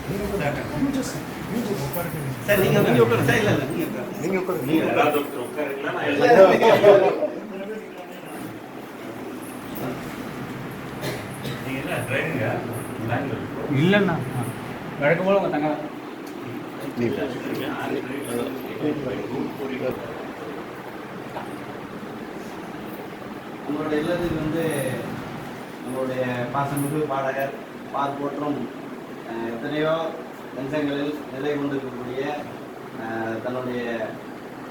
Sir நீங்க உட்காருங்க sir. இல்ல நீங்க உட்காருங்க. நீங்க யாராவது ஒருத்தர் உட்காருங்களா? நான் நீங்க என்ன டிரைவிங்கா? பெங்களூர் இல்லைண்ணா வழக்கம் போல உங்கள் தங்க நம்மளுடைய இல்லத்தில் வந்து நம்மளுடைய பாசமிகு பாடகர் போற்றும் எத்தனையோ வம்சங்களில் நிலை கொண்டிருக்கக்கூடிய தன்னுடைய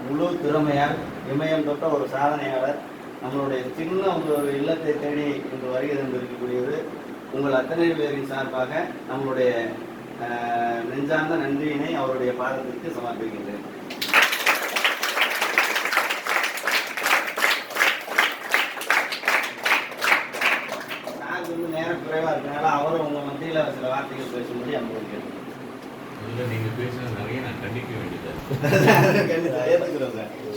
முழு திறமையால் இமயம் தொட்ட ஒரு சாதனையாளர் நம்மளுடைய சின்ன ஒரு இல்லத்தை தேடி இன்று வருகை தந்திருக்கக்கூடியது உங்கள் அத்தனை பேரின் சார்பாக நம்மளுடைய நெஞ்சார்ந்த நன்றியினை அவருடைய பாதத்திற்கு சமர்ப்பிக்கின்றேன். நேரம் குறைவாக இருக்கனால அவரும் உங்கள் மத்தியில் சில வார்த்தைகள் பேசும்படி அனுபவிக்கிறேன். இல்லை நீங்கள் பேசுகிறது நிறைய நான் கண்டிக்க வேண்டியது.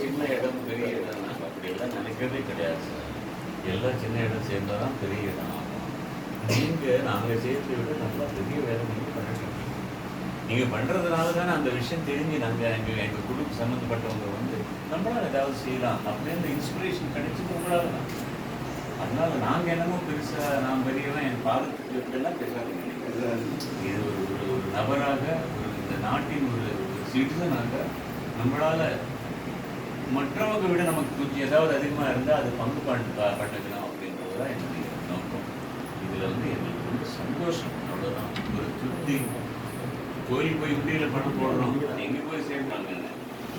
சின்ன இடம் பெரிய இடம் நாங்கள் அப்படியெல்லாம் நினைக்கிறதே கிடையாது சார். எல்லாம் சின்ன இடம் சேர்ந்தால் தான் பெரிய இடம் ஆகும். நாங்கள் சேர்த்து விட நல்லா பெரிய வேலை நீங்கள் பண்ணிட்டு நீங்கள் பண்ணுறதுனால தானே அந்த விஷயம் தெரிஞ்சு எங்கள் குடும்ப சம்மந்தப்பட்டவங்க வந்து நம்மளால் ஏதாவது செய்யலாம் அப்படின்னு இன்ஸ்பிரேஷன் கிடைச்சது உங்களால் தான். அதனால நாங்கள் என்னமோ பெருசாக நான் பெரியவன் என் பாதத்துக்கு இப்படிலாம் பேசாதீங்க. இது ஒரு நபராக இந்த நாட்டின் ஒரு சிட்டிசனாக நம்மளால் மற்றவங்க விட நமக்கு கொஞ்சம் ஏதாவது அதிகமாக இருந்தால் அது பங்கு பண்ணிக்கலாம் அப்படின்றது தான் என்னுடைய நோக்கம். இதில் வந்து எங்களுக்கு ரொம்ப சந்தோஷம். அவ்வளோதான், ஒரு திருப்தி. கோயில் போய் உண்டியில் பணம் போடுறோம், அது எங்கே போய் சேர்ந்தாங்க.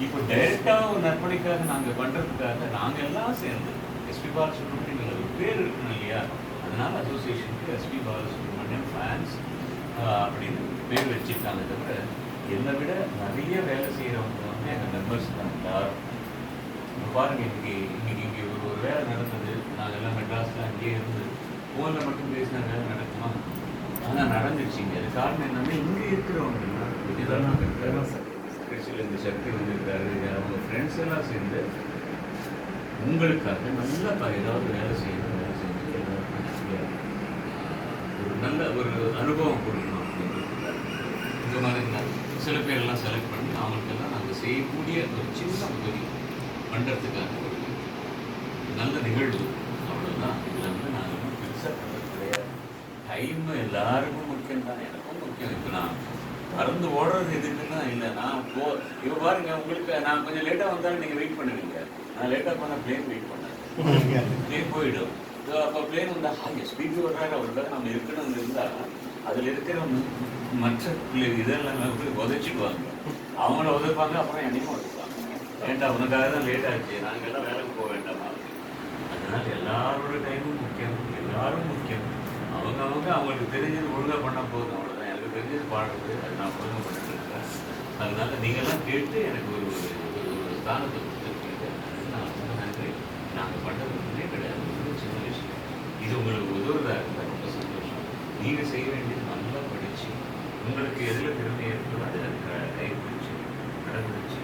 இப்போ டைரெக்டாக ஒரு நற்பணிக்காக நாங்கள் பண்ணுறதுக்காக நாங்கள் எல்லாம் சேர்ந்து எஸ்பி பாலசுப்ரமணியம் ஒரு பேர் இருக்கணும் இல்லையா, அதனால அசோசியேஷனுக்கு எஸ்பி பாலசுப்ரமணியம் ஃபேன்ஸ் அப்படின்னு பேர் வச்சுருக்காங்க. தவிர என்னை விட நிறைய வேலை செய்கிறவங்க வந்து எங்கள் மெம்பர்ஸ் தான் எல்லாரும். இப்போ பாருங்கள், இன்னைக்கு இங்கே ஒரு வேலை நடந்தது. நாங்கள் எல்லாம் மெட்ராஸில் அங்கேயே இருந்து ஃபோனில் மட்டும் பேசின வேலை நடக்குமா? ஆனால் நடந்துச்சு. இங்கே அது காரணம் என்னன்னா இங்கே இருக்கிறவங்க விஜயதாரணம் இருக்காரு, கட்சியில் இந்த சக்தி வந்திருக்காரு, அவங்க ஃப்ரெண்ட்ஸ் எல்லாம் சேர்ந்து உங்களுக்காக நல்லா ஏதாவது வேலை செய்யணும், வேலை செஞ்சு எல்லாருக்கும் ஒரு நல்ல ஒரு அனுபவம் கொடுக்கணும் அப்படின்றது. இந்த மாதிரி சில பேரெல்லாம் செலக்ட் பண்ணி அவங்களுக்கெல்லாம் நாங்கள் செய்யக்கூடிய ஒரு சின்ன உதவி பண்ணுறதுக்காக ஒரு நல்ல நிகழ்வு. அவ்வளோதான். இதில் வந்து நாங்கள் ஒன்றும் பெருசாக பண்ணுறது கிடையாது. டைம் எல்லாருக்கும் முக்கியம் தான், எனக்கும் முக்கியம். இப்போ நான் பறந்து ஓடுறது எதுக்குன்னா இல்லை, நான் இப்போ பாருங்க, உங்களுக்கு நான் கொஞ்சம் லேட்டாக வந்தாலும் நீங்கள் வெயிட் பண்ணுவீங்க. நான் லேட்டாக போனால் பிளேன் வெயிட் பண்ணேன், பிளேன் போயிடும். அப்போ பிளேன் வந்தால் ஸ்பீடு வர்றாரு, அவருக்காக நம்ம இருக்கணும்னு இருந்தால் அதில் இருக்கிற மற்ற இதெல்லாம் உதச்சிடுவாங்க. அவங்கள உதப்பாங்க, அப்புறம் என்னையும் உதப்பாங்க. வேண்டாம், உனக்காக தான் லேட் ஆச்சு, நாங்கள் எல்லாம் வேலைக்கு போக வேண்டாமா. அதனால எல்லாரோட டைமும் முக்கியம், எல்லாரும் முக்கியம். அவங்க அவங்களுக்கு தெரிஞ்சது ஒழுங்காக பண்ணால் போதும், அவ்வளோதான். எனக்கு தெரிஞ்சது பாடுறது, அது நான் ஒழுங்காக பண்ணிட்டு இருக்கேன். அதனால நீங்கள்லாம் கேட்டு எனக்கு ஒரு ஸ்தானத்தை கொடுத்துருக்கீங்க. நான் ரொம்ப நன்றி. நாங்கள் பண்ணுறது ஒன்றுமே கிடையாது, ரொம்ப சின்ன விஷயம். இது உங்களுக்கு உதவுறதா இருந்தால் ரொம்ப சந்தோஷம். நீங்கள் செய்ய வேண்டியது நல்லா படித்து உங்களுக்கு எதில் திறமை இருக்கோ அதில் கைப்பிடிச்சு கடைபிடிச்சு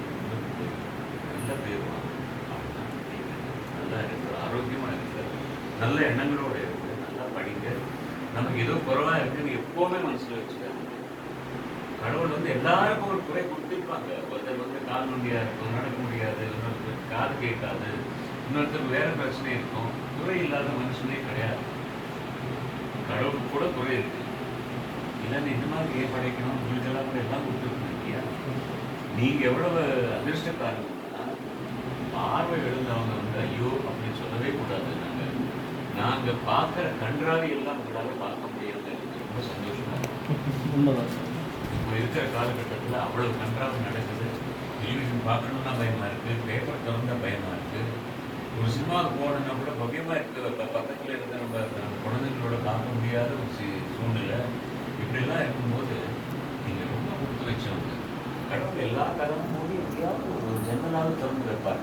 நல்ல பேர் வாங்க. நல்லா இருக்குது, ஆரோக்கியமாக இருக்குது, நல்ல எண்ணங்களோடு இருக்குது, நல்லா படிங்க. நமக்கு ஏதோ குறைவாக இருக்குன்னு எப்போவுமே மனசில் வச்சுக்காங்க. கடவுள் வந்து எல்லாருக்கும் ஒரு குறை கொடுத்துருப்பாங்க. ஒருத்தர் வந்து கால் நொண்டியாக இருக்கும், நடக்க முடியாது, இன்னொருத்தர் காது கேட்காது, இன்னொருத்தருக்கு வேறு பிரச்சனை இருக்கும். குறை இல்லாத மனுஷனே கிடையாது. கடவுளுக்கு கூட குறை இருக்கு. இல்லைன்னு இந்த மாதிரி ஏன் படைக்கணும், உங்களுக்கெல்லாம் கூட எல்லாம் கொடுத்துருக்கணும் இல்லையா. நீங்கள் எவ்வளவு அதிர்ஷ்டக்காரங்கன்னா, பார்வை எழுந்தவங்க வந்து ஐயோ அப்படின்னு சொல்லவே கூடாது. நாங்கள் பார்க்குற கன்றாவி எல்லாம் உங்களால் பார்க்க முடியாது. ரொம்ப சந்தோஷமாக இருக்கும். இப்போ இருக்கிற காலகட்டத்தில் அவ்வளவு கன்றாவி நடக்குது. டெலிவிஷன் பார்க்கணுன்னா பயமாக இருக்குது, பேப்பர் திறந்தா பயமாக இருக்குது, ஒரு சினிமாவுக்கு போகணுன்னா கூட பவ்யமாக இருக்குது. பக்கத்தில் இருக்கிற நம்ம குழந்தைங்களோட பார்க்க முடியாத ஒரு சூழ்நிலை. இப்படிலாம் இருக்கும்போது நீங்கள் ரொம்ப கொடுத்து வச்சவங்க. கடவுள் எல்லா கதவும் மூடி எப்படியாவது ஒரு ஜன்னலாவது திறந்து வைப்பார்,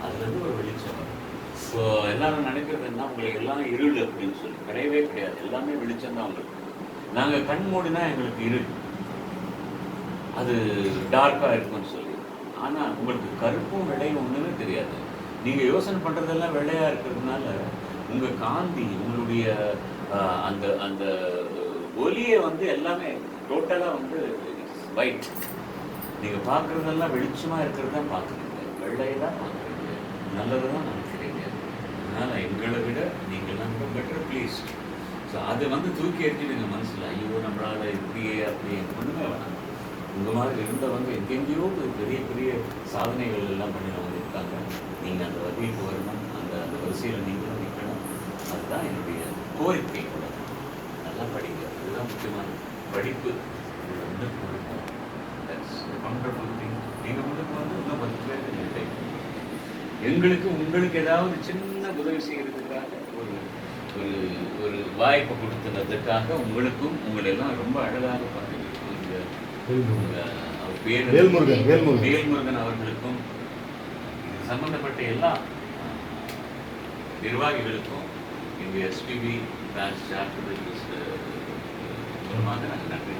அதுலேருந்து ஒரு வெளிச்சம் வரும். ஸோ எல்லாரும் நினைக்கிறது என்ன, உங்களுக்கு எல்லாம் இருள் அப்படின்னு சொல்லி கிடையவே கிடையாது. எல்லாமே வெளிச்சம் தான் உங்களுக்கு. நாங்கள் கண் மூடினா எங்களுக்கு இருள், அது டார்க்காக இருக்குன்னு சொல்லி. ஆனால் உங்களுக்கு கருப்பும் வெள்ளையும் ஒன்றுமே தெரியாது. நீங்கள் யோசனை பண்ணுறதெல்லாம் வெள்ளையாக இருக்கிறதுனால உங்கள் காந்தி, உங்களுடைய அந்த அந்த ஒலியை வந்து எல்லாமே டோட்டலாக வந்து ஒயிட். நீங்கள் பார்க்குறதெல்லாம் வெளிச்சமாக இருக்கிறது தான் பார்க்குறீங்க, வெள்ளையை தான் பார்க்குறீங்க, நல்லதை தான் நினைக்கிறீங்க. அதனால் எங்களை விட நீங்கள்லாம் ரொம்ப பெட்டர் ப்ளீஸ். ஸோ அதை வந்து தூக்கி எறிஞ்சிடுங்க மனசில், ஐயோ நம்மளால் இப்படியே அப்படியே ஒன்றுமே வேணாம். உங்கள் மாதிரி இருந்தவங்க எங்கெங்கேயோ பெரிய பெரிய சாதனைகள் எல்லாம் பண்ணினவங்க இருக்காங்க. நீங்கள் அந்த வகைக்கு வரணும், அந்த அந்த வரிசையில் நீங்களும் நிற்கணும். அதுதான் என்னுடைய கோரிக்கை கூட. நல்லா படிங்க, இதுதான் முக்கியமான படிப்பு. இது வந்து கொடுக்கும். Wonderful thing. நீங்கள் முன்னுக்கு வந்து இன்னும் 10 பேருக்கு நீங்கள் எங்களுக்கு உங்களுக்கு ஏதாவது சின்ன உதவி செய்கிறதுக்காக ஒரு ஒரு ஒரு வாய்ப்பை கொடுத்துனதுக்காக உங்களுக்கும் உங்களெல்லாம் ரொம்ப அழகாக வேல்முருகன் அவர்களுக்கும் இது சம்பந்தப்பட்ட எல்லா நிர்வாகிகளுக்கும் எங்கள் எஸ்பிபி பிரான்ச் சார்ட்டர் மூலமாக நாங்கள் நன்றி